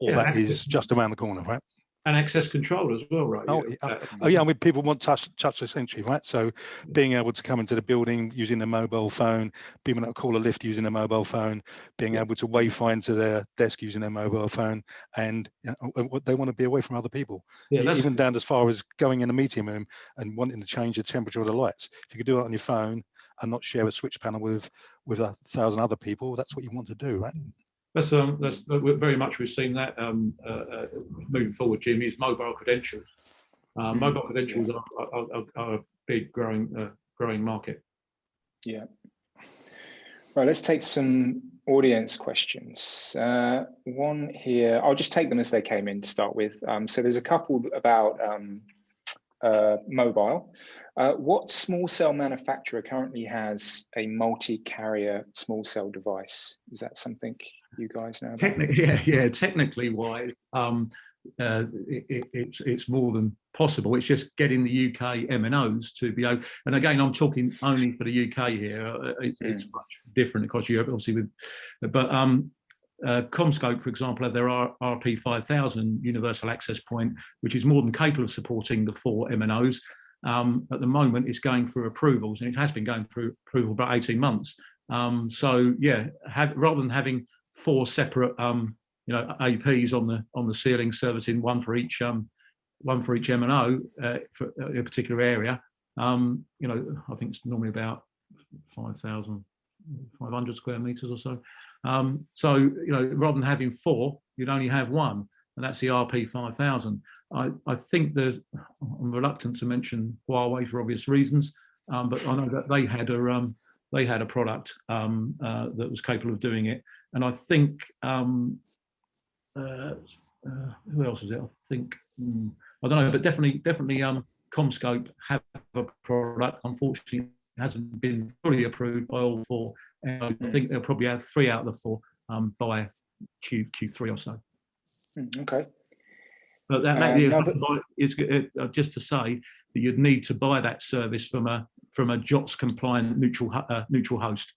All that is just around the corner, right? And access control as well, right? Yeah. I mean, people want touchless entry, right? So being able to come into the building using a mobile phone, being able to call a lift using a mobile phone, being able to wayfind to their desk using their mobile phone, and they want to be away from other people. Even down as far as going in a meeting room and wanting to change the temperature of the lights. If you could do it on your phone and not share a switch panel with 1,000 other people, that's what you want to do, right? That's very much we've seen that moving forward, Jim, is mobile credentials. Mobile credentials are a big growing market. Yeah. Right, let's take some audience questions. One here, I'll just take them as they came in to start with. So there's a couple about mobile. What small cell manufacturer currently has a multi-carrier small cell device? Is that something you guys know about? Technically wise, it's more than possible. It's just getting the UK MNOs to be able, and again, I'm talking only for the UK here. It's much different across Europe, obviously, but Comscope, for example, have their RP5000 universal access point, which is more than capable of supporting the 4 MNOs. At the moment, it's going through approvals, and it has been going through approval about 18 months. Rather than having 4 separate APs on the ceiling, servicing one for each M&O for a particular area. I think it's normally about 5,500 square meters or so. So rather than having 4, you'd only have 1, and that's the RP 5000. I think that I'm reluctant to mention Huawei for obvious reasons, but I know that they had a product that was capable of doing it, and I think who else was it? I think I don't know, but definitely Comscope have a product. Unfortunately, it hasn't been fully approved by all 4. And I think they'll probably have 3 out of the 4 by Q3 or so. Okay. But it's just to say that you'd need to buy that service from a JOTS compliant neutral host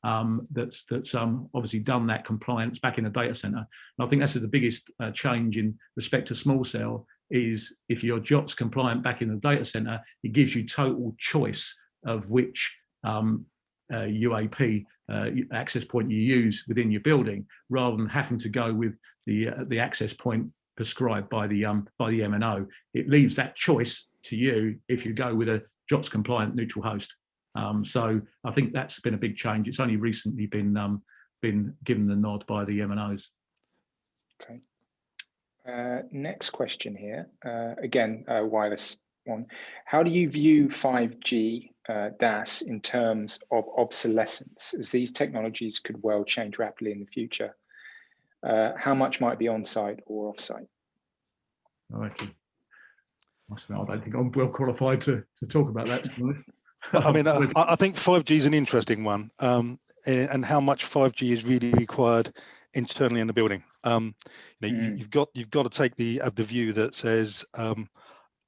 that's obviously done that compliance back in the data center. And I think that's the biggest change in respect to small cell is if you're JOTS compliant back in the data center, it gives you total choice of which UAP access point you use within your building, rather than having to go with the access point prescribed by the M&O. It leaves that choice to you if you go with a JOTS compliant neutral host. So I think that's been a big change. It's only recently been given the nod by the M&Os. Okay. Next question here. Again, wireless one. How do you view 5G DAS in terms of obsolescence, as these technologies could well change rapidly in the future? How much might be on-site or off-site? I don't think I'm well qualified to talk about that, to be honest. I mean, I think 5G is an interesting one, and how much 5G is really required internally in the building. You've got to take the view that says,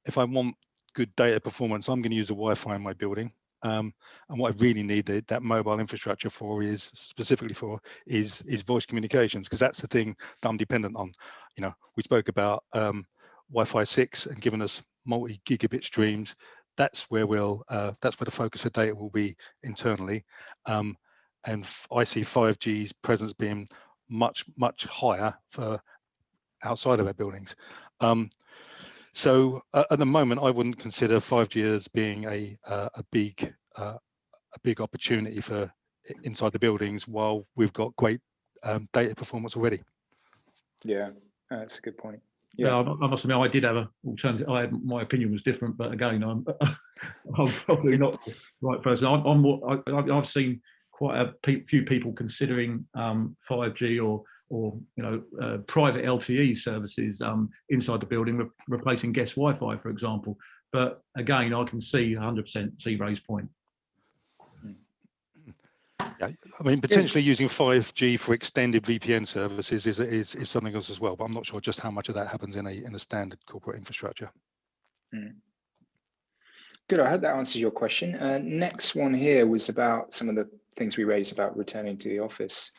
if I want good data performance, I'm going to use the Wi-Fi in my building. And what I really need that mobile infrastructure for is voice communications, because that's the thing that I'm dependent on. We spoke about Wi-Fi 6 and giving us multi-gigabit streams. That's where the focus of data will be internally, and I see 5G's presence being much higher for outside of our buildings. So at the moment, I wouldn't consider 5G as being a big opportunity for inside the buildings, while we've got great data performance already. Yeah, that's a good point. Yeah, I must admit, I did have an alternative. My opinion was different, but again, I'm probably not the right person. I've seen quite a few people considering 5G or private LTE services inside the building, replacing guest Wi-Fi, for example. But again, I can see 100% see Ray's point. Yeah, I mean, potentially using 5G for extended VPN services is something else as well, but I'm not sure just how much of that happens in a standard corporate infrastructure. Good, I hope that answers your question. Next one here was about some of the things we raised about returning to the office.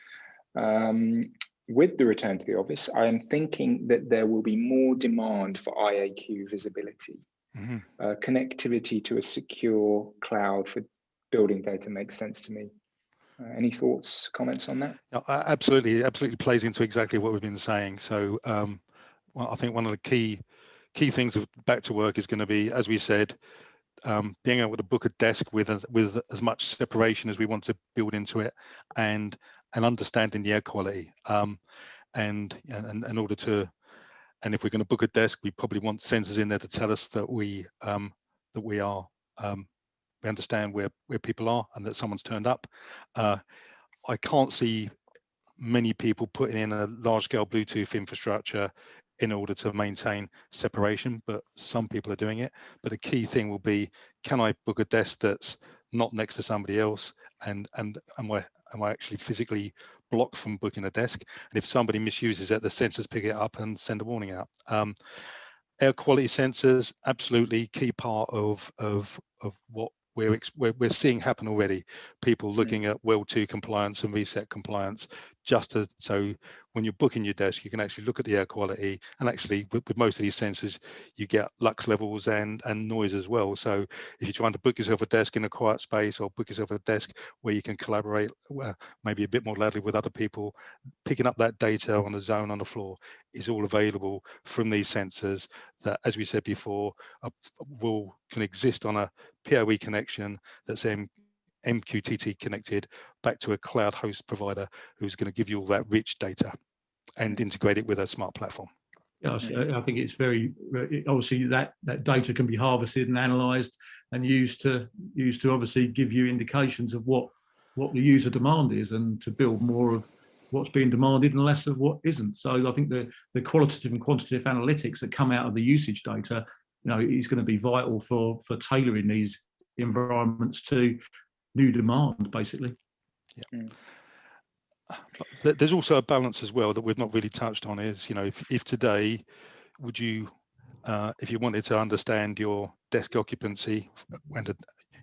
With the return to the office, I am thinking that there will be more demand for IAQ visibility. Connectivity to a secure cloud for building data makes sense to me. Any thoughts, comments on that? No, absolutely plays into exactly what we've been saying. So well, I think one of the key things of back to work is going to be, as we said, being able to book a desk with as much separation as we want to build into it, and understanding the air quality. And in order to, and if we're going to book a desk, we probably want sensors in there to tell us that we understand where people are and that someone's turned up. I can't see many people putting in a large-scale Bluetooth infrastructure in order to maintain separation, but some people are doing it. But the key thing will be, can I book a desk that's not next to somebody else, and am I actually physically blocked from booking a desk? And if somebody misuses it, the sensors pick it up and send a warning out. Air quality sensors, absolutely key part of what we're seeing happen already. People looking at Well 2 compliance and reset compliance so when you're booking your desk, you can actually look at the air quality, and actually with most of these sensors, you get lux levels and noise as well. So if you're trying to book yourself a desk in a quiet space, or book yourself a desk where you can collaborate maybe a bit more loudly with other people, picking up that data on the zone on the floor is all available from these sensors that, as we said before, can exist on a PoE connection that's MQTT connected back to a cloud host provider who's going to give you all that rich data and integrate it with a smart platform. Yes, I think it's very obviously that data can be harvested and analysed and used to obviously give you indications of what the user demand is, and to build more of what's being demanded and less of what isn't. So I think the qualitative and quantitative analytics that come out of the usage data, is going to be vital for tailoring these environments to new demand, basically. Yeah. But there's also a balance as well that we've not really touched on. Is if today, would you, if you wanted to understand your desk occupancy,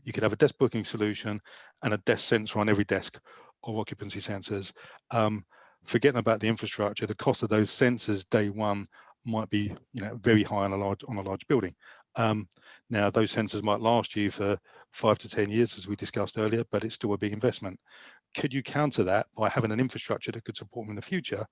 you could have a desk booking solution and a desk sensor on every desk, or occupancy sensors. Forgetting about the infrastructure, the cost of those sensors day one might be very high on a large building. Now those sensors might last you for 5 to 10 years, as we discussed earlier, but it's still a big investment. Could you counter that by having an infrastructure that could support them in the future?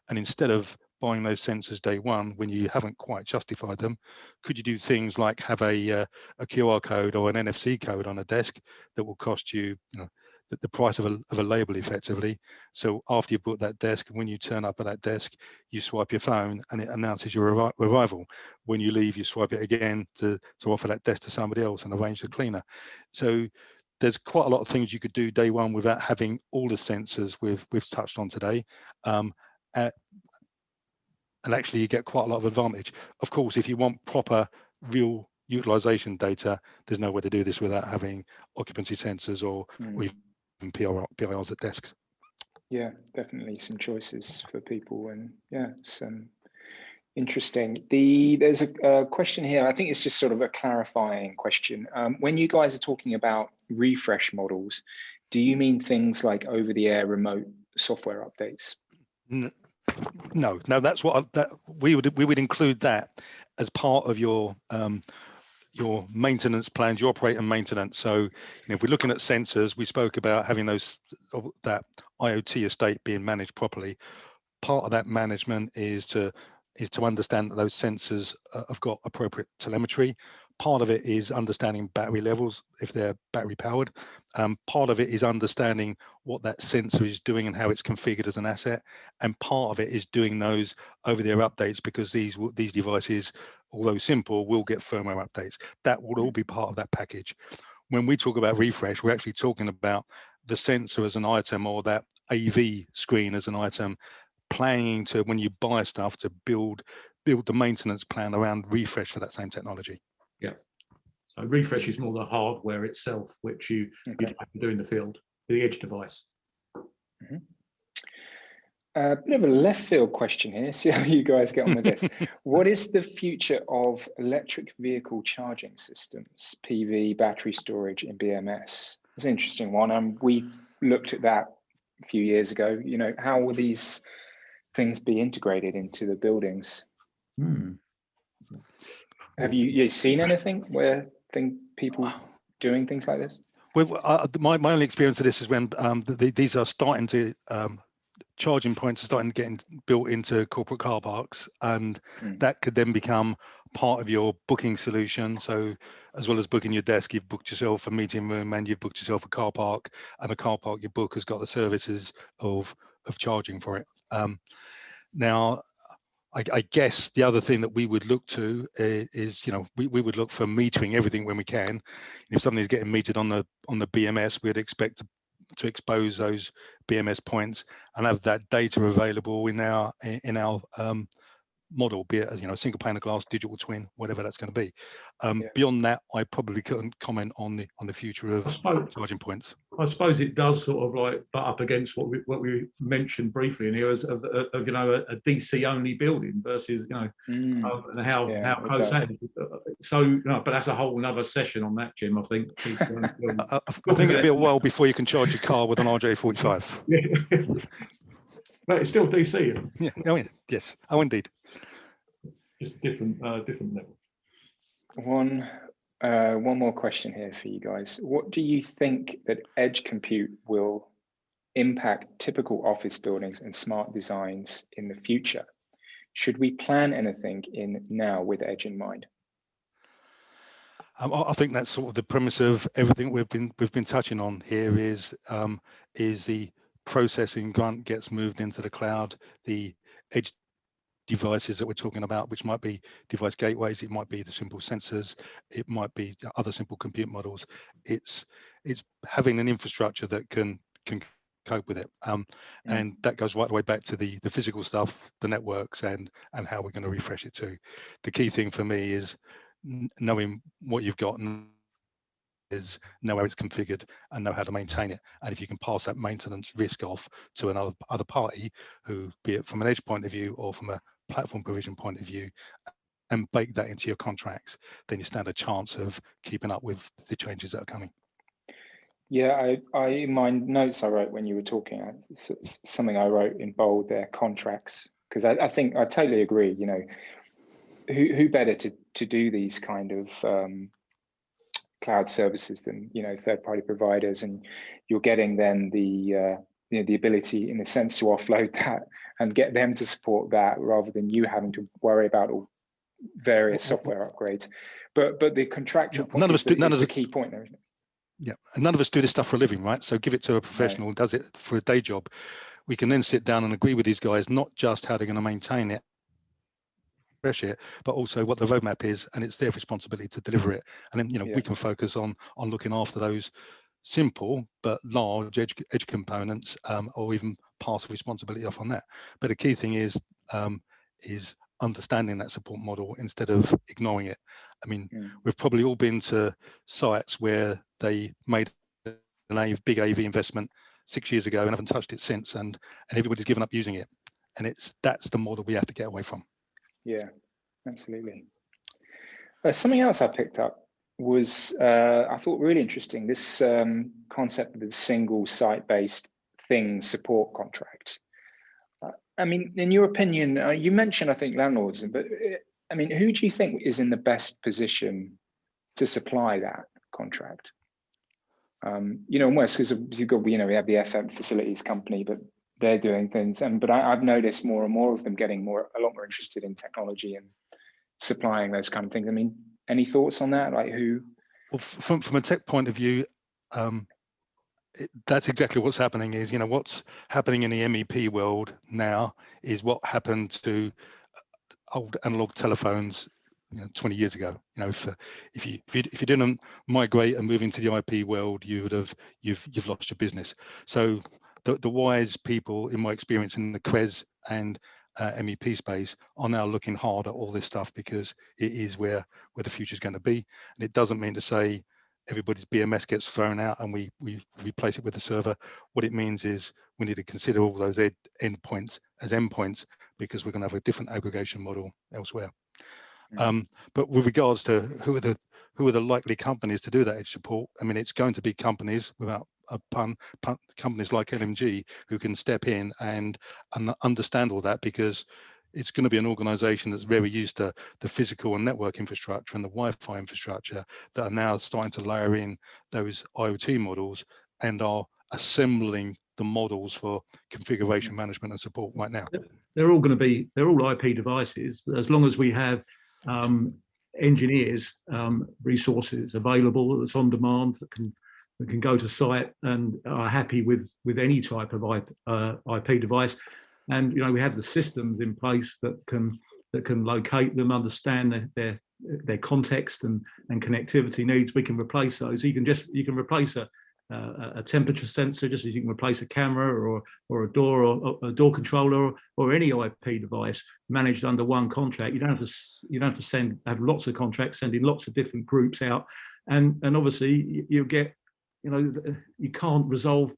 And instead of buying those sensors day one when you haven't quite justified them, could you do things like have a QR code or an NFC code on a desk that will cost you, the price of a label effectively? So after you've booked that desk, when you turn up at that desk, you swipe your phone and it announces your arrival. When you leave, you swipe it again to offer that desk to somebody else and arrange the cleaner. So there's quite a lot of things you could do day one without having all the sensors we've touched on today. And actually you get quite a lot of advantage. Of course, if you want proper real utilization data, there's no way to do this without having occupancy sensors or even PIRs at desks. Yeah, definitely some choices for people, and some interesting. There's a question here. I think it's just sort of a clarifying question. When you guys are talking about refresh models, do you mean things like over-the-air remote software updates? No, that's what we would include that as part of your maintenance plans, your operating maintenance. So if we're looking at sensors, we spoke about having that IoT estate being managed properly. Part of that management is to understand that those sensors have got appropriate telemetry. Part of it is understanding battery levels if they're battery powered. Part of it is understanding what that sensor is doing and how it's configured as an asset. And part of it is doing those over-the-air updates, because these devices, although simple, will get firmware updates. That will all be part of that package. When we talk about refresh, we're actually talking about the sensor as an item, or that AV screen as an item, planning to, when you buy stuff, to build the maintenance plan around refresh for that same technology. Yeah. So refresh is more the hardware itself, which you'd have to do in the field, the edge device. A bit of a left field question here. See how you guys get on with this. What is the future of electric vehicle charging systems, PV, battery storage in BMS? It's an interesting one. We looked at that a few years ago. How will these things be integrated into the buildings? Have you seen anything where people doing things like this? Well, my only experience of this is when these are starting to charging points are starting to get built into corporate car parks, and that could then become part of your booking solution. So as well as booking your desk, you've booked yourself a meeting room and you've booked yourself a car park, and the car park you book has got the services of charging for it. Now, I guess the other thing that we would look to is, we would look for metering everything when we can. If something's getting metered on the BMS, we'd expect to expose those BMS points and have that data available in our model, be it a single pane of glass, digital twin, whatever that's going to be. Beyond that, I probably couldn't comment on the future of charging points. I suppose it does sort of like butt up against what we mentioned briefly in here as of a DC only building versus and how close that is. So but that's a whole another session on that, Jim. I think. I think it'll be a while before you can charge your car with an RJ45. But it's still DC. Yeah. Oh yeah. Yes. Oh indeed. Just different level. One more question here for you guys. What do you think that edge compute will impact typical office buildings and smart designs in the future? Should we plan anything in now with edge in mind? I think that's sort of the premise of everything we've been touching on here is the processing grunt gets moved into the cloud, the edge devices that we're talking about, which might be device gateways, it might be the simple sensors, it might be other simple compute models. It's having an infrastructure that can cope with it, and that goes right the way back to the physical stuff, the networks, and how we're going to refresh it too. The key thing for me is knowing what you've got and is know how it's configured and know how to maintain it, and if you can pass that maintenance risk off to another party, who, be it from an edge point of view or from a platform provision point of view, and bake that into your contracts, then you stand a chance of keeping up with the changes that are coming. Yeah, I in my notes I wrote when you were talking, something I wrote in bold there, contracts, because I think I totally agree. You know, who better to do these kind of cloud services than, you know, third-party providers, and you're getting then the you know, the ability in a sense to offload that and get them to support that rather than you having to worry about all various software upgrades. But the contractual point is the key point there, isn't it? Yeah, and none of us do this stuff for a living, right? So give it to a professional who does it for a day job. We can then sit down and agree with these guys, not just how they're going to maintain it, refresh it, but also what the roadmap is, and it's their responsibility to deliver it. And then, you know, we can focus on looking after those simple but large edge components, or even pass responsibility off on that. But the key thing is understanding that support model instead of ignoring it. I mean, we've probably all been to sites where they made a big AV investment 6 years ago and haven't touched it since, and everybody's given up using it. And that's the model we have to get away from. Yeah, absolutely. Something else I picked up was, I thought really interesting, this concept of the single site-based thing support contract. I mean, in your opinion, you mentioned, I think, landlords, but I mean, who do you think is in the best position to supply that contract? You know, almost because you've got, you know, we have the FM facilities company, but they're doing things, but I've noticed more and more of them getting a lot more interested in technology and supplying those kind of things. I mean, any thoughts on that? Like who? Well, from a tech point of view, that's exactly what's happening. Is, you know, what's happening in the MEP world now is what happened to old analog telephones, you know, 20 years ago. You know, if you didn't migrate and move into the IP world, you've lost your business. So the wise people, in my experience, in the CRES and MEP space, are now looking hard at all this stuff, because it is where the future is going to be. And it doesn't mean to say everybody's BMS gets thrown out and we replace it with a server. What it means is we need to consider all those endpoints as endpoints, because we're going to have a different aggregation model elsewhere. But with regards to who are the likely companies to do that edge support, I mean, it's going to be companies, without a pun, companies like LMG, who can step in and understand all that, because it's going to be an organization that's very used to the physical and network infrastructure and the Wi-Fi infrastructure, that are now starting to layer in those IoT models and are assembling the models for configuration management and support right now. They're all IP devices, as long as we have engineers, resources available that's on demand, that can go to site and are happy with any type of IP device. And, you know, we have the systems in place that can locate them, understand their context and connectivity needs. We can replace those. You can replace a temperature sensor just as you can replace a camera or a door or a door controller or any IP device managed under one contract. You don't have to have lots of contracts, sending lots of different groups out, and obviously you get, you know, you can't resolve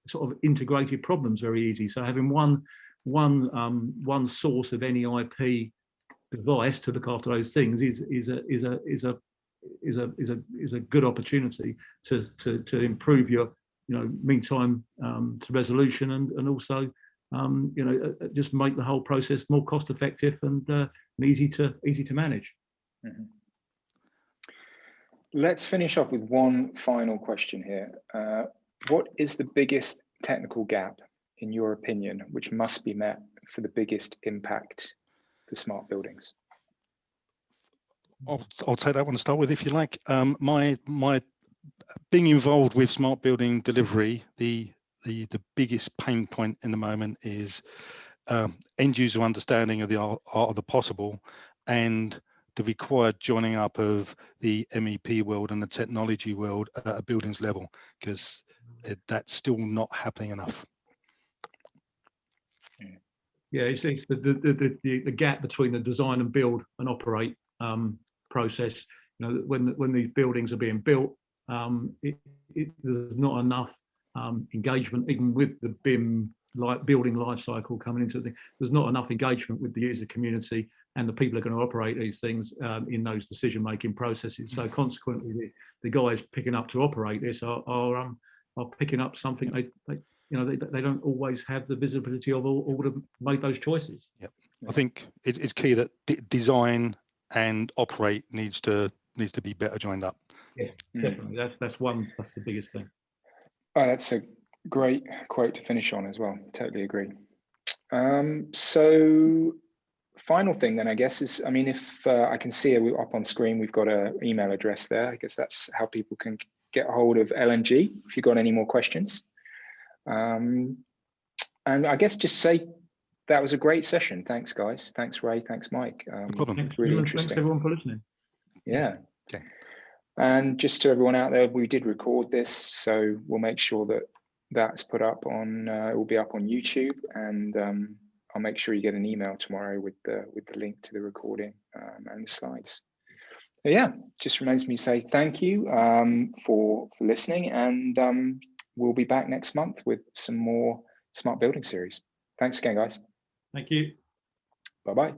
sort of integrated problems very easy. So having one source of any IP device to look after those things is a good opportunity to improve your, you know, mean time to resolution, and also just make the whole process more cost effective and easy to manage. Mm-hmm. Let's finish off with one final question here. What is the biggest technical gap, in your opinion, which must be met for the biggest impact for smart buildings? I'll take that one to start with, if you like. My being involved with smart building delivery, the biggest pain point in the moment is end user understanding of the art of the possible, and the required joining up of the MEP world and the technology world at a buildings level, because that's still not happening enough. Yeah, it's the gap between the design and build and operate process. When these buildings are being built, there's not enough engagement, even with the BIM building life cycle coming into the. There's not enough engagement with the user community and the people who are going to operate these things in those decision-making processes. So consequently, the guys picking up to operate this are picking up something they don't always have the visibility of all to make those choices. Yep. I think it's key that design and operate needs to be better joined up. Yes, definitely. That's the biggest thing. Oh, that's a great quote to finish on as well. Totally agree. So final thing then, I guess, is, I mean, if I can see it up on screen, we've got an email address there. I guess that's how people can get a hold of LNG if you've got any more questions. And I guess just say that was a great session. Thanks, guys. Thanks, Ray. Thanks, Mike. No problem. Thanks, really interesting. Thanks everyone for listening. Yeah. Okay. And just to everyone out there, we did record this, so we'll make sure that that's put up on. It will be up on YouTube, and I'll make sure you get an email tomorrow with the link to the recording and the slides. But yeah, just remains me to say thank you for listening, and we'll be back next month with some more Smart Building series. Thanks again, guys. Thank you. Bye-bye.